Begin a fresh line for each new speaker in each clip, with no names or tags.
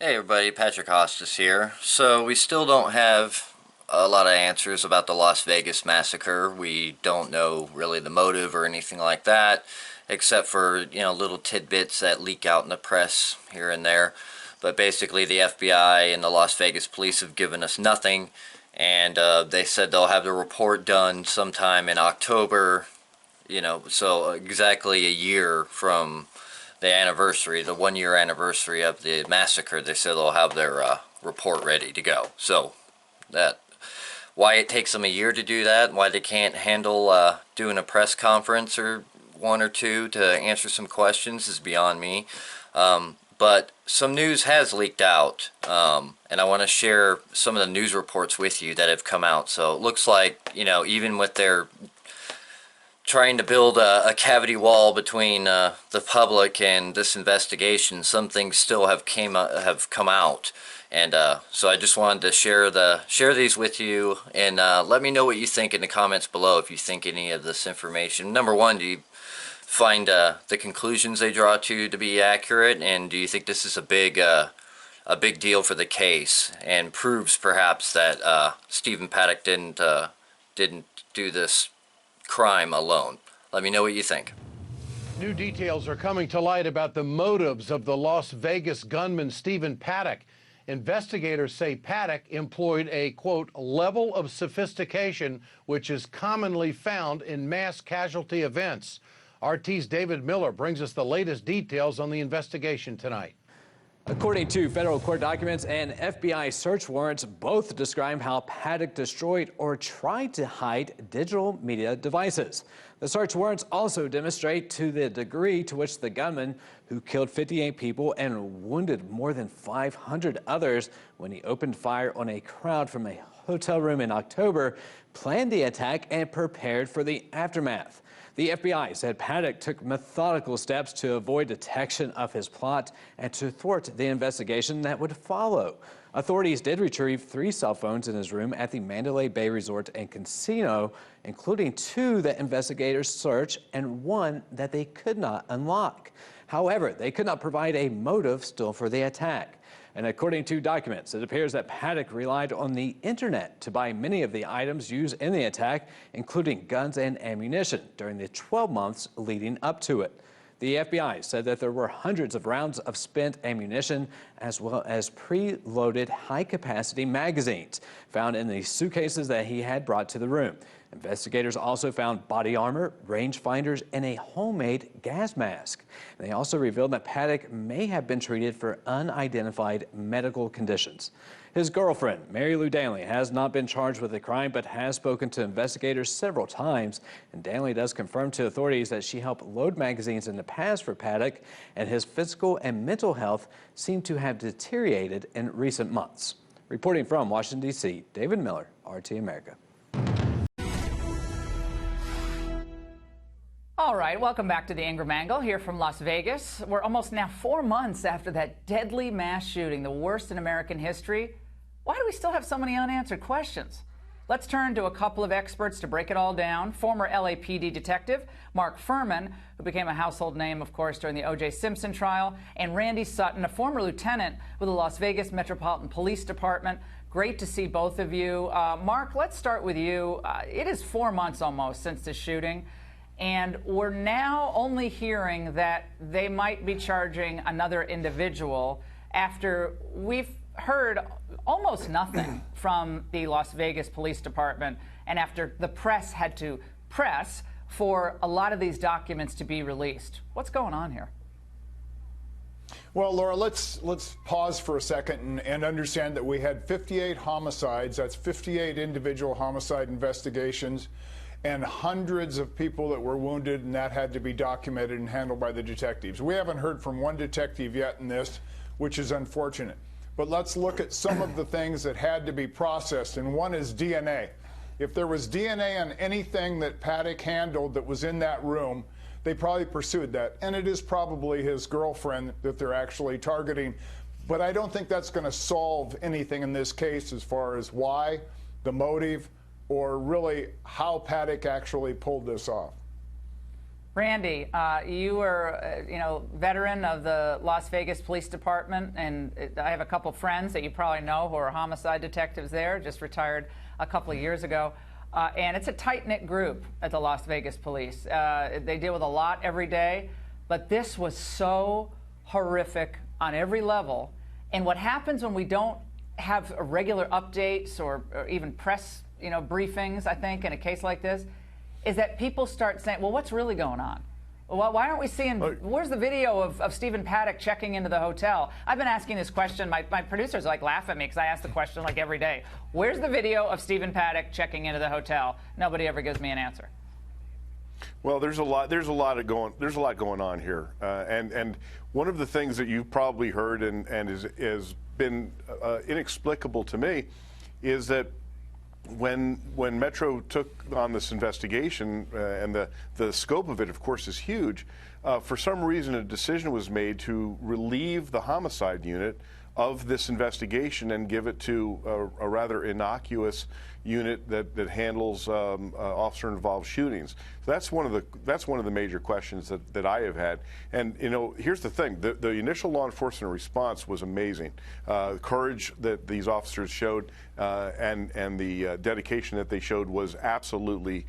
Hey everybody, Patrick Hostis here. So we still don't have a lot of answers about the Las Vegas Massacre. We don't know really the motive or anything like that, except for, little tidbits that leak out in the press here and there. But basically the FBI and the Las Vegas police have given us nothing, and they said they'll have the report done sometime in October, so exactly a year from the anniversary, the 1 year anniversary of the massacre. They said they'll have their report ready to go. So that why it takes them a year to do that, why they can't handle doing a press conference or one or two to answer some questions is beyond me. But some news has leaked out, and I want to share some of the news reports with you that have come out. So it looks like, even with their trying to build a cavity wall between the public and this investigation, some things still have come out, and so I just wanted to share these with you, and let me know what you think in the comments below if you think any of this information. Number one, do you find the conclusions they draw to be accurate, and do you think this is a big deal for the case and proves perhaps that Stephen Paddock didn't do this crime alone? Let me know what you think.
New details are coming to light about the motives of the Las Vegas gunman Stephen Paddock. Investigators say Paddock employed a, quote, level of sophistication which is commonly found in mass casualty events. RT's David Miller brings us the latest details on the investigation tonight.
According to federal court documents and FBI search warrants, both describe how Paddock destroyed or tried to hide digital media devices. The search warrants also demonstrate to the degree to which the gunman, who killed 58 people and wounded more than 500 others when he opened fire on a crowd from a hotel room in October, planned the attack and prepared for the aftermath. The FBI said Paddock took methodical steps to avoid detection of his plot and to thwart the investigation that would follow. Authorities did retrieve 3 cell phones in his room at the Mandalay Bay Resort and Casino, including 2 that investigators searched and 1 that they could not unlock. However, they could not provide a motive still for the attack. And according to documents, it appears that Paddock relied on the internet to buy many of the items used in the attack, including guns and ammunition, during the 12 months leading up to it. The FBI said that there were hundreds of rounds of spent ammunition, as well as pre-loaded high-capacity magazines found in the suitcases that he had brought to the room. Investigators also found body armor, rangefinders, and a homemade gas mask. They also revealed that Paddock may have been treated for unidentified medical conditions. His girlfriend, Mary Lou Danley, has not been charged with the crime, but has spoken to investigators several times. And Danley does confirm to authorities that she helped load magazines in the past for Paddock, and his physical and mental health seem to have deteriorated in recent months. Reporting from Washington, D.C., David Miller, RT America.
All right, welcome back to the Ingram Angle here from Las Vegas. We're almost now 4 months after that deadly mass shooting, the worst in American history. Why do we still have so many unanswered questions? Let's turn to a couple of experts to break it all down. Former LAPD detective Mark Furman, who became a household name, of course, during the O.J. Simpson trial, and Randy Sutton, a former lieutenant with the Las Vegas Metropolitan Police Department. Great to see both of you. Mark, let's start with you. It is 4 months almost since the shooting, and we're now only hearing that they might be charging another individual after we've heard almost nothing from the Las Vegas Police Department, and after the press had to press for a lot of these documents to be released. What's going on here?
Well, Laura, let's pause for a second and understand that we had 58 homicides. That's 58 individual homicide investigations, and hundreds of people that were wounded, and that had to be documented and handled by the detectives. We haven't heard from one detective yet in this, which is unfortunate. But let's look at some of the things that had to be processed, and one is DNA. If there was DNA on anything that Paddock handled that was in that room, they probably pursued that. And it is probably his girlfriend that they're actually targeting. But I don't think that's going to solve anything in this case as far as why, the motive, or really how Paddock actually pulled this off.
Randy, you were, veteran of the Las Vegas Police Department, and I have a couple friends that you probably know who are homicide detectives there, just retired a couple of years ago. And it's a tight-knit group at the Las Vegas Police. They deal with a lot every day, but this was so horrific on every level. And what happens when we don't have regular updates or even press, briefings, I think, in a case like this, is that people start saying, well, what's really going on? Well, why aren't we seeing, where's the video of Stephen Paddock checking into the hotel? I've been asking this question. My producers laugh at me because I ask the question every day. Where's the video of Stephen Paddock checking into the hotel? Nobody ever gives me an answer.
Well, there's a lot going on here, and one of the things that you've probably heard and has been inexplicable to me is that when Metro took on this investigation, and the scope of it, of course, is huge, for some reason a decision was made to relieve the homicide unit of this investigation and give it to a rather innocuous unit that handles officer-involved shootings. So that's one of the major questions that I have had. And here's the thing: the initial law enforcement response was amazing. Courage that these officers showed and the dedication that they showed was absolutely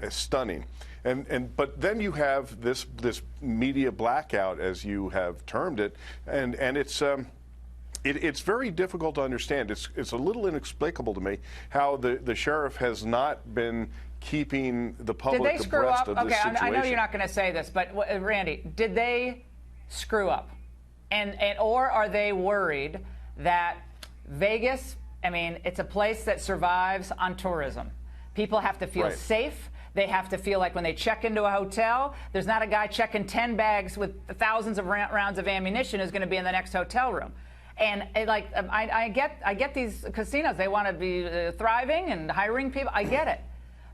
stunning. But then you have this media blackout, as you have termed it, and it's very difficult to understand. It's a little inexplicable to me how the sheriff has not been keeping the public abreast of this situation.
I know you're not going to say this, but Randy, did they screw up, or are they worried that Vegas? I mean, it's a place that survives on tourism. People have to feel safe. They have to feel like when they check into a hotel, there's not a guy checking 10 bags with thousands of rounds of ammunition who's going to be in the next hotel room. And I get these casinos. They want to be thriving and hiring people. I get it.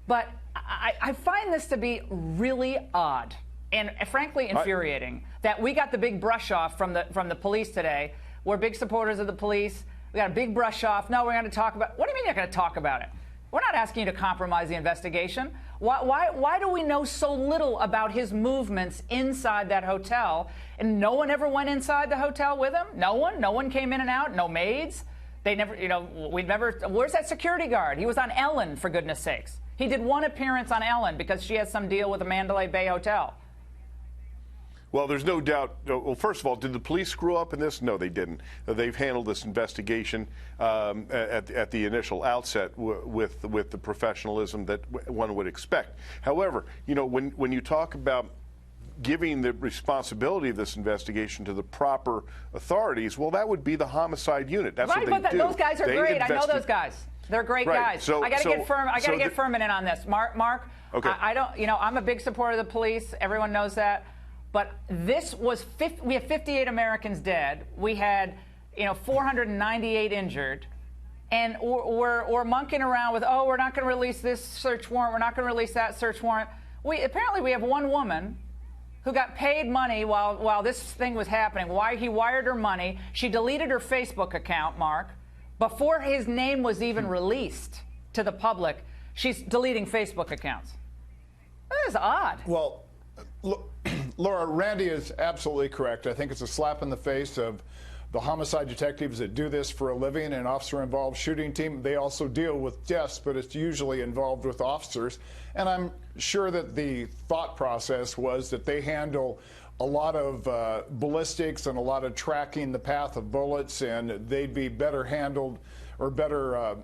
But I find this to be really odd and frankly infuriating that we got the big brush off from the police today. We're big supporters of the police. We got a big brush off. No, we're going to talk about. What do you mean you're going to talk about it? We're not asking you to compromise the investigation. Why do we know so little about his movements inside that hotel? And no one ever went inside the hotel with him? No one came in and out? No maids? They never, where's that security guard? He was on Ellen, for goodness sakes. He did one appearance on Ellen because she has some deal with the Mandalay Bay Hotel.
Well, there's no doubt. Well, first of all, did the police screw up in this? No, they didn't. They've handled this investigation at the initial outset with the professionalism that one would expect. However, when you talk about giving the responsibility of this investigation to the proper authorities, well, that would be the homicide unit. That's what they do.
Those guys are great. I know those guys. They're great guys.
So,
I got to get Furman. I got to get Furman in on this. Mark.
Okay.
I don't. I'm a big supporter of the police. Everyone knows that. But this was we have 58 Americans dead. We had 498 injured, and we're monkeying around with we're not going to release this search warrant. We're not going to release that search warrant. Apparently we have one woman who got paid money while this thing was happening. Why he wired her money? She deleted her Facebook account, Mark, before his name was even released to the public. She's deleting Facebook accounts. That is odd.
Well, look, Laura, Randy is absolutely correct. I think it's a slap in the face of the homicide detectives that do this for a living, an officer-involved shooting team. They also deal with deaths, but it's usually involved with officers. And I'm sure that the thought process was that they handle a lot of ballistics and a lot of tracking the path of bullets, and they'd be better handled or better,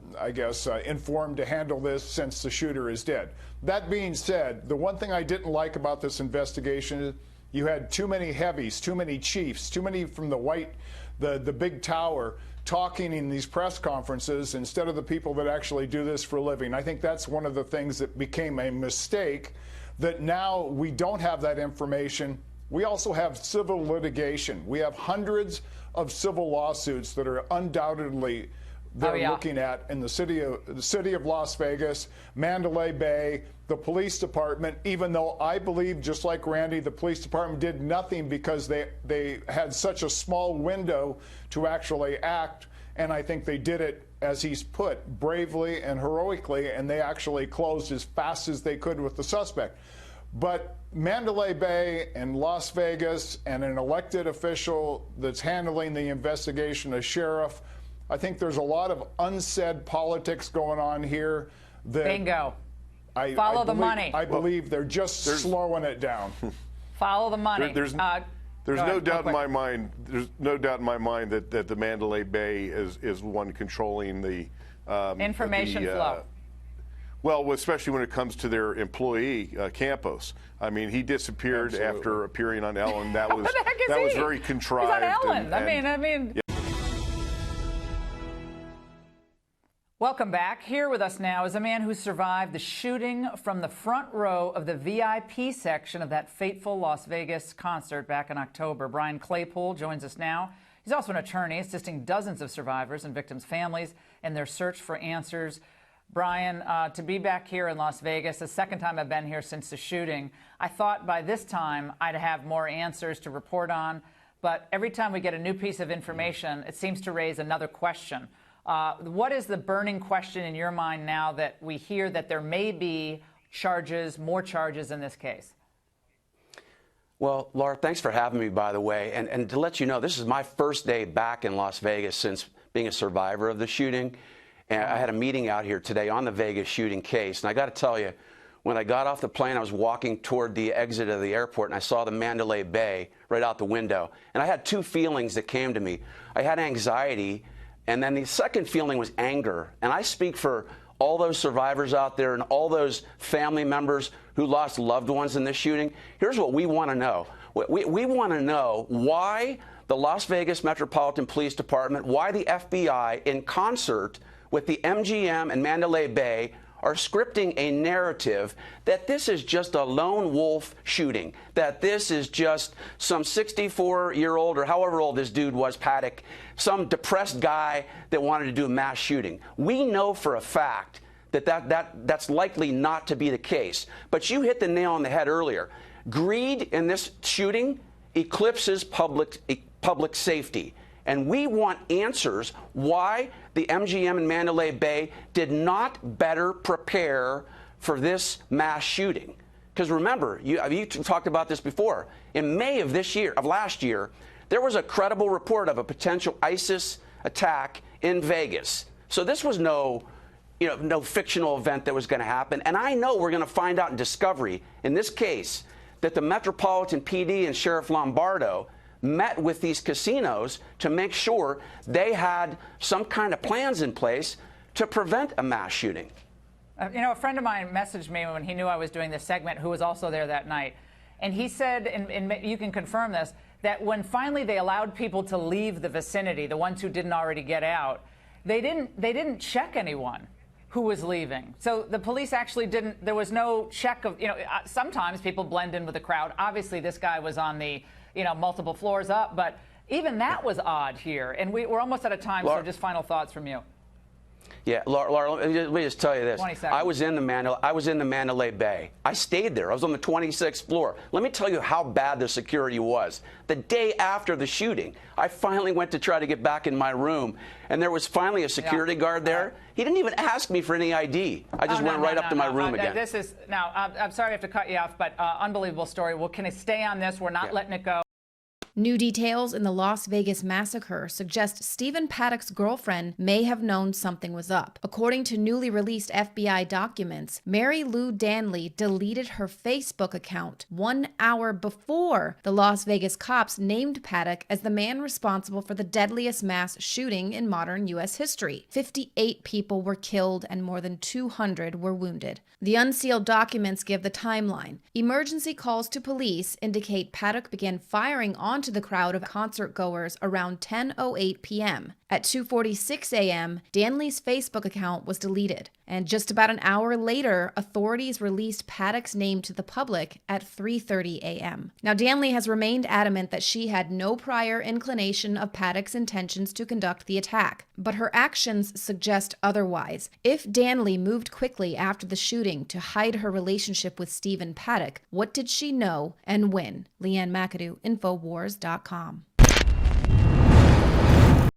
informed to handle this since the shooter is dead. That being said, the one thing I didn't like about this investigation is you had too many heavies, too many chiefs, too many from the big tower talking in these press conferences instead of the people that actually do this for a living. I think that's one of the things that became a mistake, that now we don't have that information. We also have civil litigation. We have hundreds of civil lawsuits that are undoubtedly looking at in the city of Las Vegas, Mandalay Bay, the police department, even though I believe, just like Randy, the police department did nothing because they had such a small window to actually act. And I think they did it, as he's put, bravely and heroically, and they actually closed as fast as they could with the suspect. But Mandalay Bay and Las Vegas and an elected official that's handling the investigation, a sheriff, I think there's a lot of unsaid politics going on here.
Bingo. Follow the money.
I believe they're just slowing it down.
Follow the money.
There's no doubt in my mind. There's no doubt in my mind that the Mandalay Bay is one controlling the
information flow.
Well, especially when it comes to their employee, Campos. I mean, he disappeared after appearing on Ellen. That was very contrived.
He's on Ellen. I mean. Yeah. Welcome back. Here with us now is a man who survived the shooting from the front row of the VIP section of that fateful Las Vegas concert back in October. Brian Claypool joins us now. He's also an attorney assisting dozens of survivors and victims' families in their search for answers. Brian, to be back here in Las Vegas, the second time I've been here since the shooting, I thought by this time I'd have more answers to report on. But every time we get a new piece of information, it seems to raise another question. What is the burning question in your mind now that we hear that there may be charges, more charges in this case?
Well, Laura, thanks for having me, by the way. And to let you know, this is my first day back in Las Vegas since being a survivor of the shooting. And I had a meeting out here today on the Vegas shooting case. And I got to tell you, when I got off the plane, I was walking toward the exit of the airport, and I saw the Mandalay Bay right out the window. And I had two feelings that came to me. I had anxiety, and then the second feeling was anger. And I speak for all those survivors out there and all those family members who lost loved ones in this shooting. Here's what we want to know. We want to know why the Las Vegas Metropolitan Police Department, why the FBI, in concert with the MGM and Mandalay Bay, are scripting a narrative that this is just a lone wolf shooting, that this is just some 64-year-old or however old this dude was, Paddock, some depressed guy that wanted to do a mass shooting. We know for a fact that's likely not to be the case. But you hit the nail on the head earlier. Greed in this shooting eclipses public safety. And we want answers why the MGM and Mandalay Bay did not better prepare for this mass shooting. Because remember, you talked about this before. In May of last year, there was a credible report of a potential ISIS attack in Vegas. So this was no fictional event that was going to happen. And I know we're going to find out in discovery in this case that the Metropolitan PD and Sheriff Lombardo met with these casinos to make sure they had some kind of plans in place to prevent a mass shooting.
A friend of mine messaged me when he knew I was doing this segment, who was also there that night. And he said, and you can confirm this, that when finally they allowed people to leave the vicinity, the ones who didn't already get out, they didn't check anyone who was leaving. So the police actually didn't, there was no check of, sometimes people blend in with the crowd. Obviously, this guy was on the multiple floors up, but even that was odd here. And we're almost out of time, so just final thoughts from you.
Yeah, Laura, let me just tell you this.
20 seconds.
I was in the Mandalay Bay. I stayed there. I was on the 26th floor. Let me tell you how bad the security was. The day after the shooting, I finally went to try to get back in my room, and there was finally a security guard there. He didn't even ask me for any ID. I just went right up to my room again.
I'm sorry I have to cut you off, but unbelievable story. Well, can I stay on this? We're not letting it go.
New details in the Las Vegas Massacre suggest Stephen Paddock's girlfriend may have known something was up. According to newly released FBI documents, Mary Lou Danley deleted her Facebook account 1 hour before the Las Vegas cops named Paddock as the man responsible for the deadliest mass shooting in modern U.S. history. 58 people were killed and more than 200 were wounded. The unsealed documents give the timeline. Emergency calls to police indicate Paddock began firing onto the crowd of concert goers around 10:08 p.m. At 2:46 a.m., Danley's Facebook account was deleted. And just about an hour later, authorities released Paddock's name to the public at 3:30 a.m. Now, Danley has remained adamant that she had no prior inclination of Paddock's intentions to conduct the attack, but her actions suggest otherwise. If Danley moved quickly after the shooting to hide her relationship with Stephen Paddock, what did she know and when? Leanne McAdoo, Infowars.com.